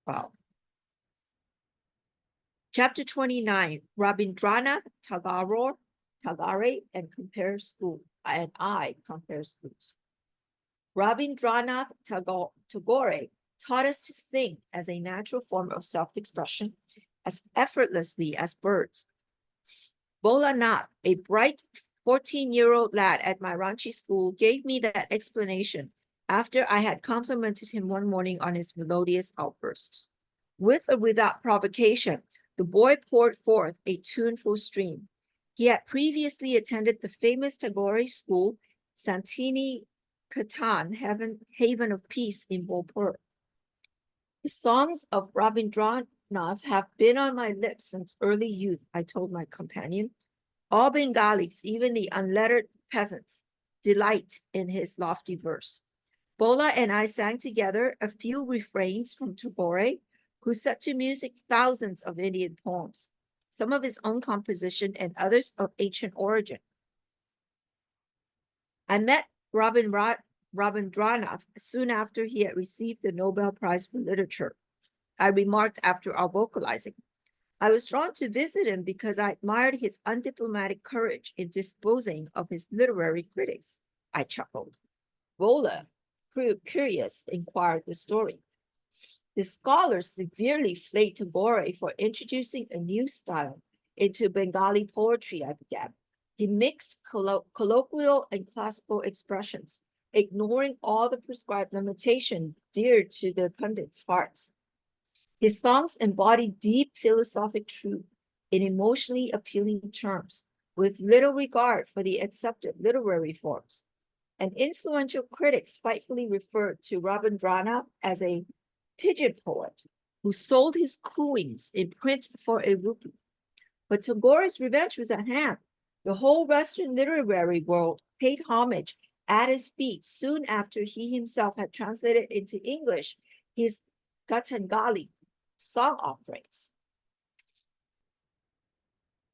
Wow. Chapter 29, Rabindranath Tagore and Compare School, and I Compare Schools. Rabindranath Tagore taught us to sing as a natural form of self-expression, as effortlessly as birds. Bolanath, a bright 14-year-old lad at my Ranchi school, gave me that explanation after I had complimented him one morning on his melodious outbursts. With or without provocation, the boy poured forth a tuneful stream. He had previously attended the famous Tagore school, Santini Ketan, Haven of Peace in Bhopal. The songs of Rabindranath have been on my lips since early youth, I told my companion. All Bengalis, even the unlettered peasants, delight in his lofty verse. Bola and I sang together a few refrains from Tagore, who set to music thousands of Indian poems, some of his own composition and others of ancient origin. I met Rabindranath soon after he had received the Nobel Prize for Literature. I remarked after our vocalizing. I was drawn to visit him because I admired his undiplomatic courage in disposing of his literary critics. I chuckled. Bola, curious, inquired the story. The scholars severely flayed Tagore for introducing a new style into Bengali poetry, I began. He mixed colloquial and classical expressions, ignoring all the prescribed limitation dear to the pundits' hearts. His songs embody deep philosophic truth in emotionally appealing terms, with little regard for the accepted literary forms. An influential critic spitefully referred to Rabindranath as a pigeon poet who sold his cooings in print for a rupee. But Tagore's revenge was at hand. The whole Western literary world paid homage at his feet soon after he himself had translated into English his Gatangali song offerings.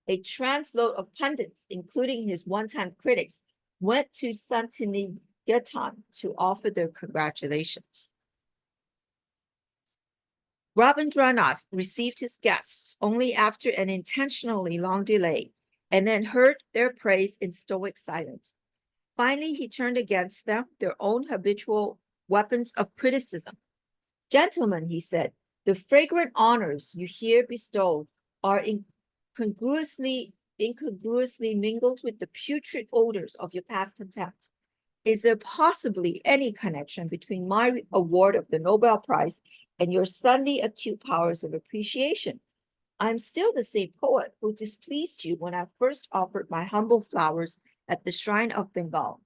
A transload of pundits, including his one-time critics, went to Santiniketan to offer their congratulations. Rabindranath received his guests only after an intentionally long delay, and then heard their praise in stoic silence. Finally, he turned against them their own habitual weapons of criticism. Gentlemen, he said, the fragrant honors you here bestowed are incongruously mingled with the putrid odors of your past contempt. Is there possibly any connection between my award of the Nobel Prize and your suddenly acute powers of appreciation? I am still the same poet who displeased you when I first offered my humble flowers at the shrine of Bengal.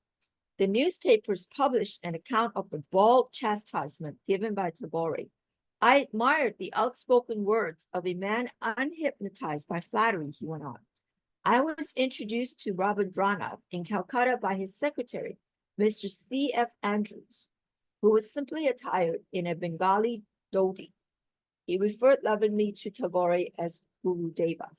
The newspapers published an account of the bald chastisement given by Tagore. I admired the outspoken words of a man unhypnotized by flattery, he went on. I was introduced to Rabindranath in Calcutta by his secretary, Mr. C.F. Andrews, who was simply attired in a Bengali dhoti. He referred lovingly to Tagore as Guru Deva.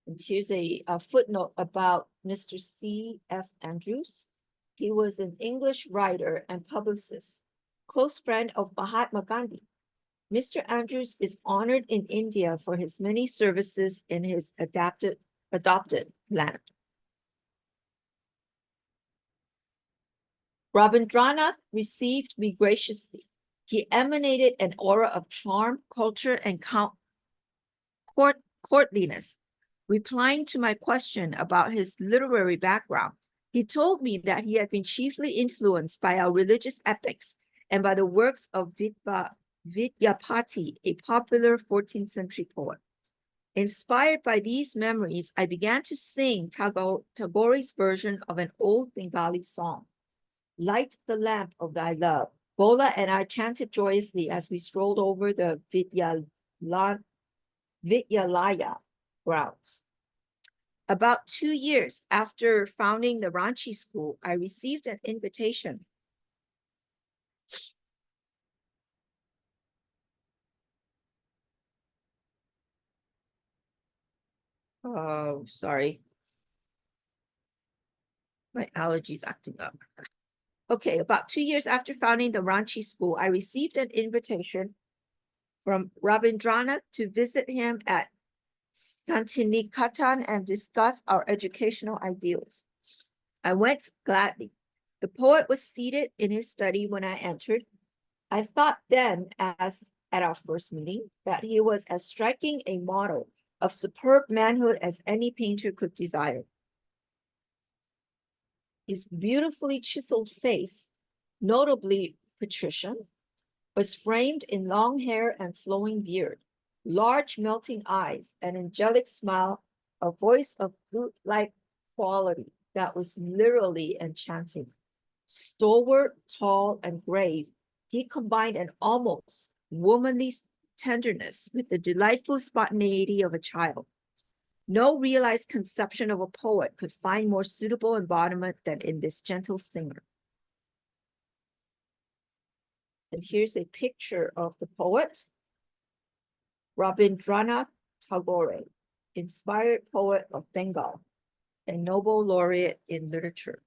And here's a footnote about Mr. C.F. Andrews. He was an English writer and publicist, close friend of Mahatma Gandhi. Mr. Andrews is honored in India for his many services in his adopted land. Rabindranath received me graciously. He emanated an aura of charm, culture, and courtliness. Replying to my question about his literary background, he told me that he had been chiefly influenced by our religious epics and by the works of Vidyapati, a popular 14th century poet. Inspired by these memories, I began to sing Tagore's version of an old Bengali song, Light the Lamp of Thy Love. Bola and I chanted joyously as we strolled over the Vidyalaya grounds. About 2 years after founding the Ranchi school, I received an invitation Oh, sorry. My allergies acting up. Okay, about 2 years after founding the Ranchi school, I received an invitation from Rabindranath to visit him at Santiniketan and discuss our educational ideals. I went gladly. The poet was seated in his study when I entered. I thought then, as at our first meeting, that he was as striking a model of superb manhood as any painter could desire. His beautifully chiseled face, notably patrician, was framed in long hair and flowing beard, large melting eyes, an angelic smile, a voice of flute-like quality that was literally enchanting. Stalwart, tall, and grave, he combined an almost womanly tenderness with the delightful spontaneity of a child. No realized conception of a poet could find more suitable embodiment than in this gentle singer. And here's a picture of the poet, Rabindranath Tagore, inspired poet of Bengal, a Nobel laureate in literature.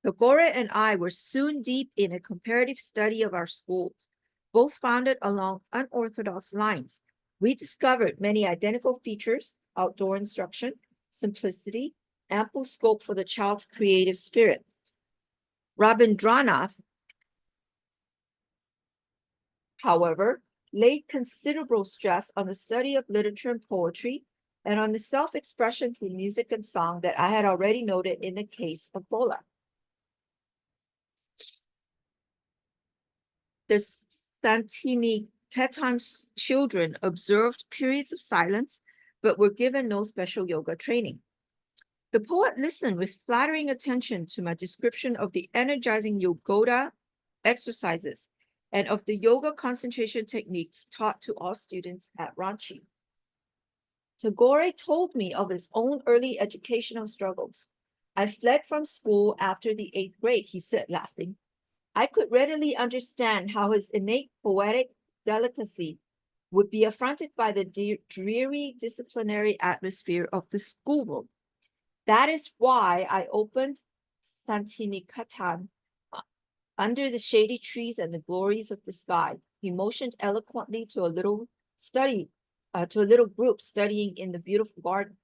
Tagore and I were soon deep in a comparative study of our schools, both founded along unorthodox lines. We discovered many identical features: outdoor instruction, simplicity, ample scope for the child's creative spirit. Rabindranath, however, laid considerable stress on the study of literature and poetry and on the self-expression through music and song that I had already noted in the case of Bola. The Santiniketan children observed periods of silence, but were given no special yoga training. The poet listened with flattering attention to my description of the energizing yoga exercises and of the yoga concentration techniques taught to all students at Ranchi. Tagore told me of his own early educational struggles. I fled from school after the 8th grade, he said, laughing. I could readily understand how his innate poetic delicacy would be affronted by the dreary disciplinary atmosphere of the schoolroom. That is why I opened Santiniketan under the shady trees and the glories of the sky. He motioned eloquently to a little group studying in the beautiful garden.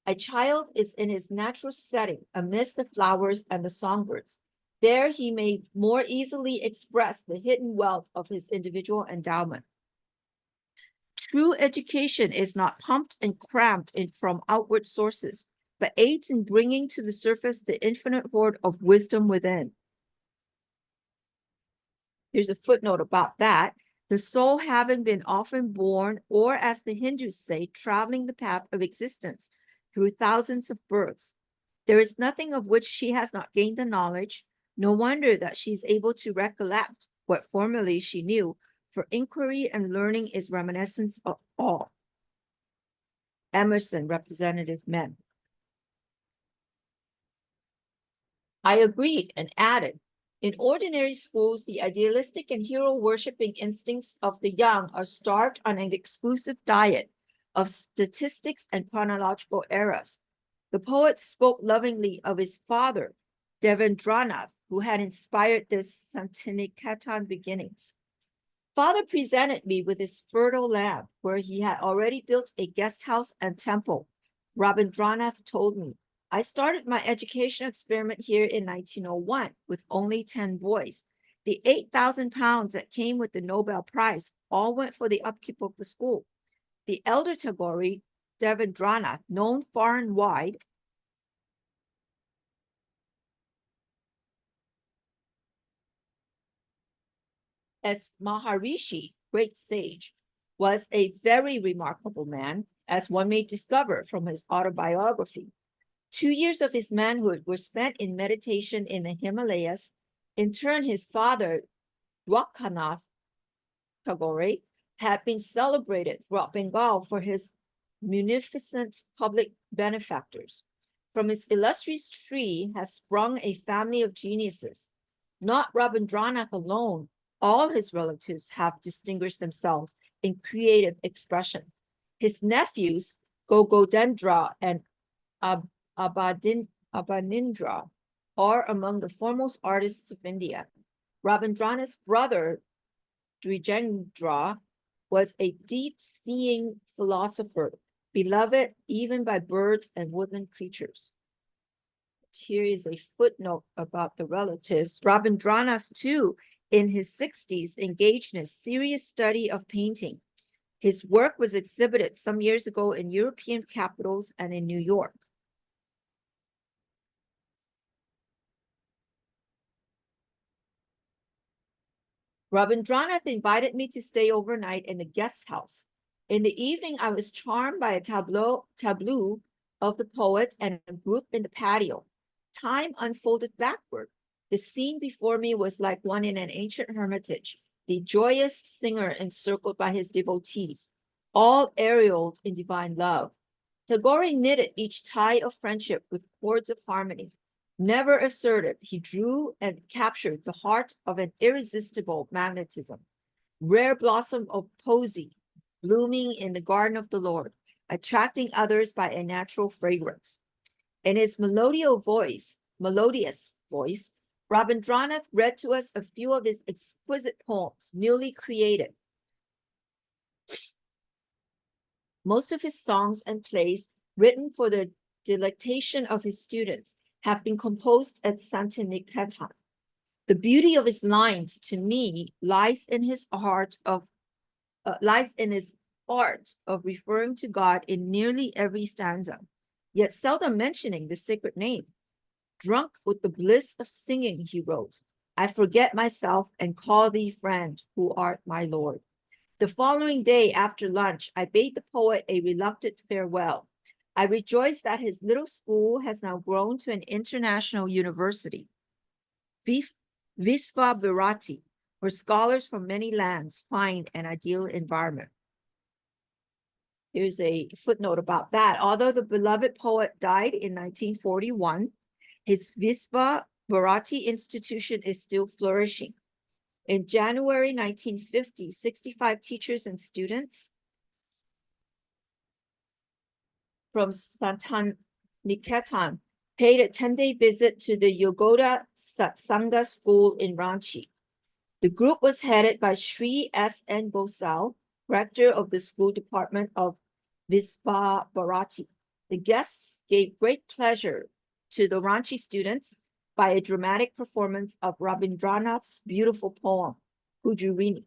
A child is in his natural setting amidst the flowers and the songbirds. There he may more easily express the hidden wealth of his individual endowment. True education is not pumped and crammed in from outward sources, but aids in bringing to the surface the infinite hoard of wisdom within. Here's a footnote about that. The soul having been often born, or as the Hindus say, traveling the path of existence through thousands of births, there is nothing of which she has not gained the knowledge. No wonder that she is able to recollect what formerly she knew, for inquiry and learning is reminiscence of all. Emerson, Representative Men. I agreed and added, in ordinary schools, the idealistic and hero-worshipping instincts of the young are starved on an exclusive diet of statistics and chronological eras. The poet spoke lovingly of his father, Devendranath, who had inspired the Santiniketan beginnings. Father presented me with his fertile land, where he had already built a guest house and temple. Rabindranath told me, I started my education experiment here in 1901 with only 10 boys. The 8,000 pounds that came with the Nobel Prize all went for the upkeep of the school. The elder Tagore, Devendranath, known far and wide, as Maharishi, great sage, was a very remarkable man, as one may discover from his autobiography. 2 years of his manhood were spent in meditation in the Himalayas. In turn, his father, Yogananda Tagore, had been celebrated throughout Bengal for his munificent public benefactors. From his illustrious tree has sprung a family of geniuses. Not Rabindranath alone, all his relatives have distinguished themselves in creative expression. His nephews, Gogodendra, and Abanindra are among the foremost artists of India. Rabindranath's brother, Dwijendra, was a deep-seeing philosopher, beloved even by birds and woodland creatures. Here is a footnote about the relatives. Rabindranath, too, in his 60s, engaged in a serious study of painting. His work was exhibited some years ago in European capitals and in New York. Rabindranath invited me to stay overnight in the guest house. In the evening, I was charmed by a tableau of the poet and a group in the patio. Time unfolded backward. The scene before me was like one in an ancient hermitage, the joyous singer encircled by his devotees, all aureoled in divine love. Tagore knitted each tie of friendship with cords of harmony. Never assertive, he drew and captured the heart of an irresistible magnetism. Rare blossom of poesy, blooming in the garden of the Lord, attracting others by a natural fragrance. In his melodious voice, Rabindranath read to us a few of his exquisite poems, newly created. Most of his songs and plays, written for the delectation of his students, have been composed at Santiniketan. The beauty of his lines, to me, lies in his art of referring to God in nearly every stanza, yet seldom mentioning the sacred name. Drunk with the bliss of singing, he wrote, I forget myself and call thee friend, who art my Lord. The following day after lunch, I bade the poet a reluctant farewell. I rejoice that his little school has now grown to an international university. Visva Bharati, where scholars from many lands find an ideal environment. Here's a footnote about that. Although the beloved poet died in 1941, his Visva Bharati institution is still flourishing. In January 1950, 65 teachers and students from Santiniketan paid a 10-day visit to the Yogoda Satsanga school in Ranchi. The group was headed by Sri S.N. Bosal, rector of the school department of Visva Bharati. The guests gave great pleasure to the Ranchi students by a dramatic performance of Rabindranath's beautiful poem, Hujurini.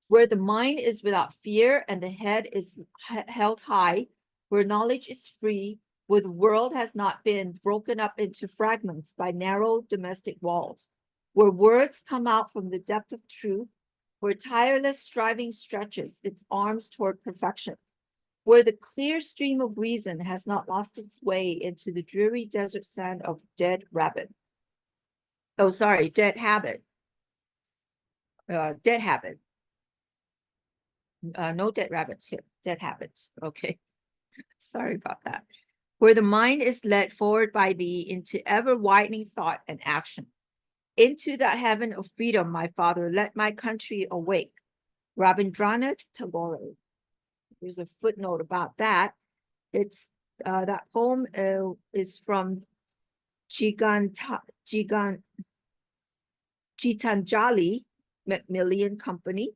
Where the mind is without fear and the head is held high, where knowledge is free, where the world has not been broken up into fragments by narrow domestic walls, where words come out from the depth of truth, where tireless striving stretches its arms toward perfection, where the clear stream of reason has not lost its way into the dreary desert sand of dead habit. No dead habit. No dead rabbits here, dead habits. Okay. Sorry about that. Where the mind is led forward by thee into ever-widening thought and action. Into that heaven of freedom, my father, let my country awake. Rabindranath Tagore. There's a footnote about that. It's that poem is from Gitanjali Macmillan Company.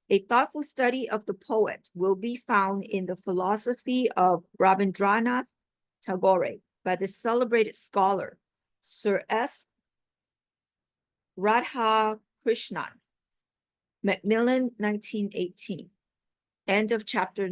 A thoughtful study of the poet will be found in the philosophy of Rabindranath Tagore by the celebrated scholar Sir S. Radhakrishnan, Macmillan, 1918. End of chapter